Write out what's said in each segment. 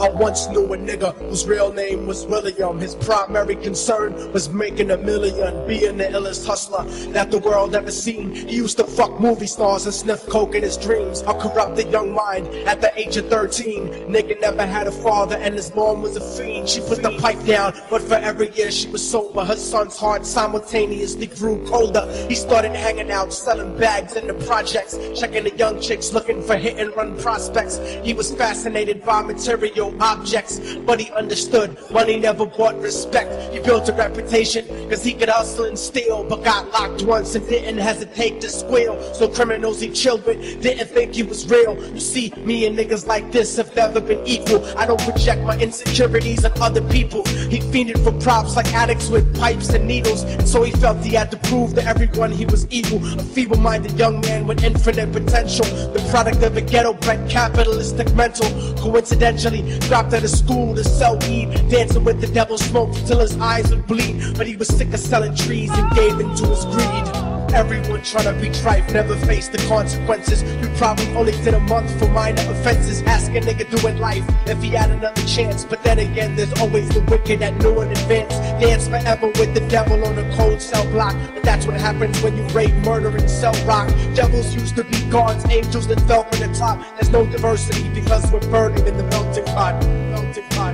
I once knew a nigga whose real name was William. His primary concern was making a million, being the illest hustler that the world ever seen. He used to fuck movie stars and sniff coke in his dreams. A corrupted young mind at the age of 13. Nigga never had a father and his mom was a fiend. She put the pipe down, but for every year she was sober, her son's heart simultaneously grew colder. He started hanging out, selling bags in the projects, checking the young chicks looking for hit and run prospects. He was fascinated by material objects, but he understood money never bought respect. He built a reputation cause he could hustle and steal, but got locked once and didn't hesitate to squeal. So criminals he chilled with didn't think he was real. You see, me and niggas like this have never been equal. I don't project my insecurities on other people. He fiended for props like addicts with pipes and needles, and so he felt he had to prove to everyone he was evil. A feeble-minded young man with infinite potential, the product of a ghetto-bred capitalistic mental. Coincidentally, dropped out of school to sell weed, dancing with the devil, smoked till his eyes would bleed. But he was sick of selling trees and gave into his greed. Everyone tryna be trife, never face the consequences. You probably only did a month for minor offenses. Ask a nigga doing life if he had another chance. But then again, there's always the wicked that knew in advance. Dance forever with the devil on a cold cell block. But that's what happens when you rape, murder, and sell rock. Devils used to be gods, angels that fell from the top. There's no diversity because we're burning in the melting pot. Melting pot.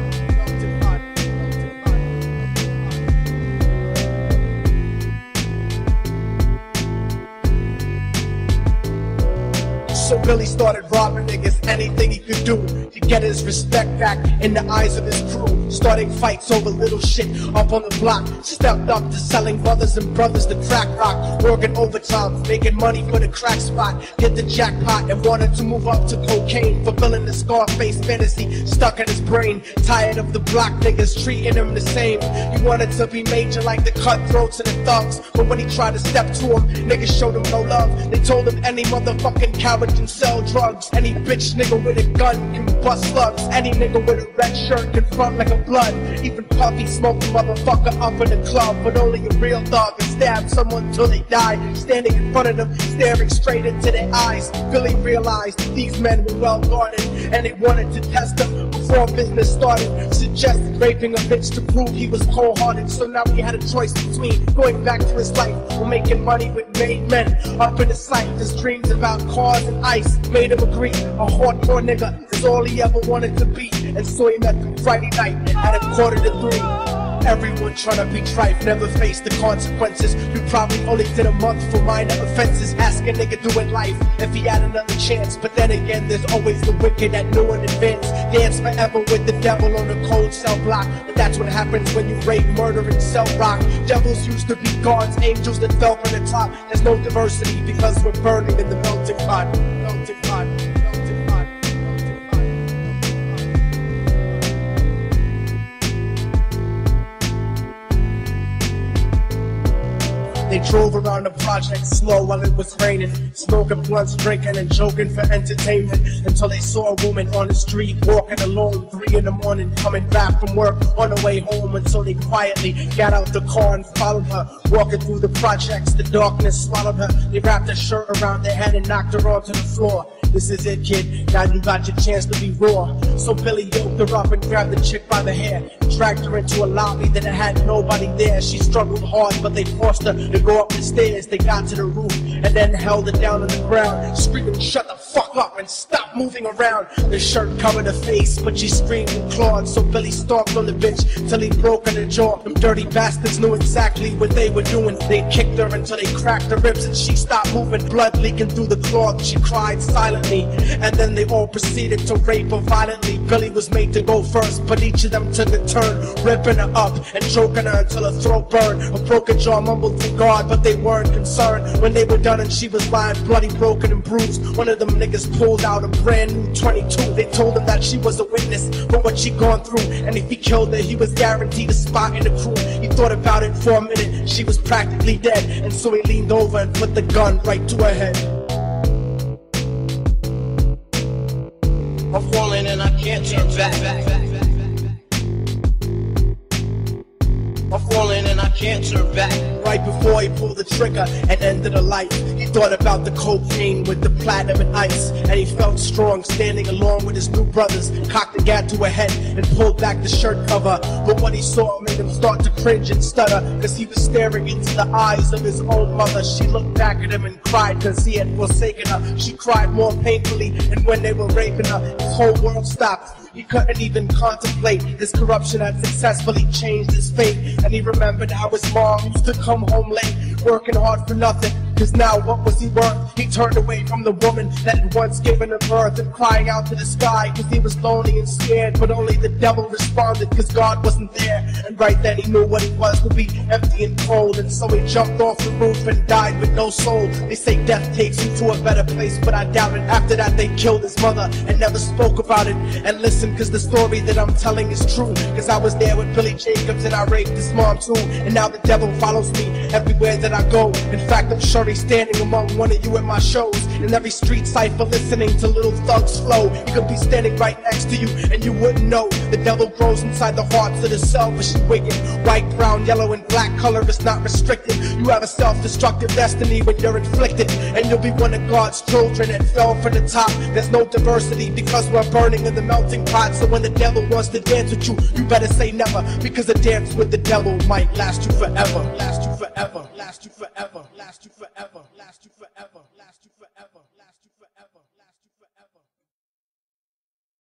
So Billy started robbing niggas, anything he could do to get his respect back in the eyes of his crew. Starting fights over little shit up on the block. Stepped up to selling brothers and brothers to crack rock. Working overtime, making money for the crack spot. Hit the jackpot and wanted to move up to cocaine, fulfilling the Scarface fantasy stuck in his brain. Tired of the block niggas treating him the same. He wanted to be major like the cutthroats and the thugs, but when he tried to step to him, niggas showed him no love. They told him any motherfucking coward can sell drugs. Any bitch nigga with a gun can bust slugs. Any nigga with a red shirt can front like a blood. Even Puffy smoked a motherfucker up in the club, but only a real dog can stab someone till they die. Standing in front of them, staring straight into their eyes, Billy realized these men were well guarded, and they wanted to test him before business started. Suggested raping a bitch to prove he was cold-hearted. So now he had a choice between going back to his life or making money with made men. Up in his sight, his dreams about cars and ice made him agree a hardcore nigga is all he ever wanted to be. And so he met them Friday night at 2:45. Everyone tryna be trife, never face the consequences. You probably only did a month for minor offenses. Ask a nigga doing life if he had another chance. But then again, there's always the wicked that knew in advance. Dance forever with the devil on a cold cell block. But that's what happens when you rape, murder, and sell rock. Devils used to be gods, angels that fell from the top. There's no diversity because we're burning in the melting pot. Melting pot. They drove around the project slow while it was raining, smoking blunts, drinking and joking for entertainment, until they saw a woman on the street walking alone, 3 in the morning, coming back from work on the way home. Until they quietly got out the car and followed her, walking through the projects. The darkness swallowed her. They wrapped her shirt around their head and knocked her onto the floor. This is it, kid, now you got your chance to be raw. So Billy yoked her up and grabbed the chick by the hair, dragged her into a lobby that had nobody there. She struggled hard, but they forced her to go up the stairs. They got to the roof and then held her down on the ground, screaming, "Shut the fuck up and stop moving around." The shirt covered her face, but she screamed and clawed. So Billy stomped on the bitch till he broke her jaw. Them dirty bastards knew exactly what they were doing. They kicked her until they cracked her ribs and she stopped moving, blood leaking through the cloth. She cried silently, and then they all proceeded to rape her violently. Billy was made to go first, but each of them took a turn, ripping her up and choking her until her throat burned. A broken jaw mumbled to God, but they weren't concerned. When they were done and she was lying bloody, broken and bruised, one of them niggas pulled out a brand new 22. They told him that she was a witness for what she gone through, and if he killed her, he was guaranteed a spot in the crew. He thought about it for a minute, she was practically dead, and so he leaned over and put the gun right to her head. I'm falling and I can't turn back. I'm falling and I can't turn back. Right before he pulled the trigger and ended her life, he thought about the cocaine with the platinum and ice, and he felt strong standing along with his new brothers. Cocked the gat to her head and pulled back the shirt cover, but what he saw made him start to cringe and stutter, cause he was staring into the eyes of his own mother. She looked back at him and cried cause he had forsaken her. She cried more painfully, and when they were raping her, his whole world stopped. He couldn't even contemplate his corruption had successfully changed his fate. And he remembered how his mom used to come home late, working hard for nothing, cause now what was he worth? He turned away from the woman that had once given him birth, and crying out to the sky cause he was lonely and scared. But only the devil responded cause God wasn't there, and right then he knew what it was to be empty and cold. And so he jumped off the roof and died with no soul. They say death takes you to a better place, but I doubt it. After that they killed his mother and never spoke about it. And listen, cause the story that I'm telling is true, cause I was there with Billy Jacobs and I raped his mom too. And now the devil follows me everywhere that I go. In fact, I'm sure he's standing among one of you at my shows, in every street cipher listening to Little Thug's flow. He could be standing right next to you and you wouldn't know. The devil grows inside the hearts of the selfish and wicked. White, brown, yellow, and black color is not restricted. You have a self-destructive destiny when you're inflicted, and you'll be one of God's children that fell from the top. There's no diversity because we're burning in the melting pot. So when the devil wants to dance with you, you better say never, because a dance with the devil might last you forever. Last you forever. Last you forever. Last you forever. Last you forever.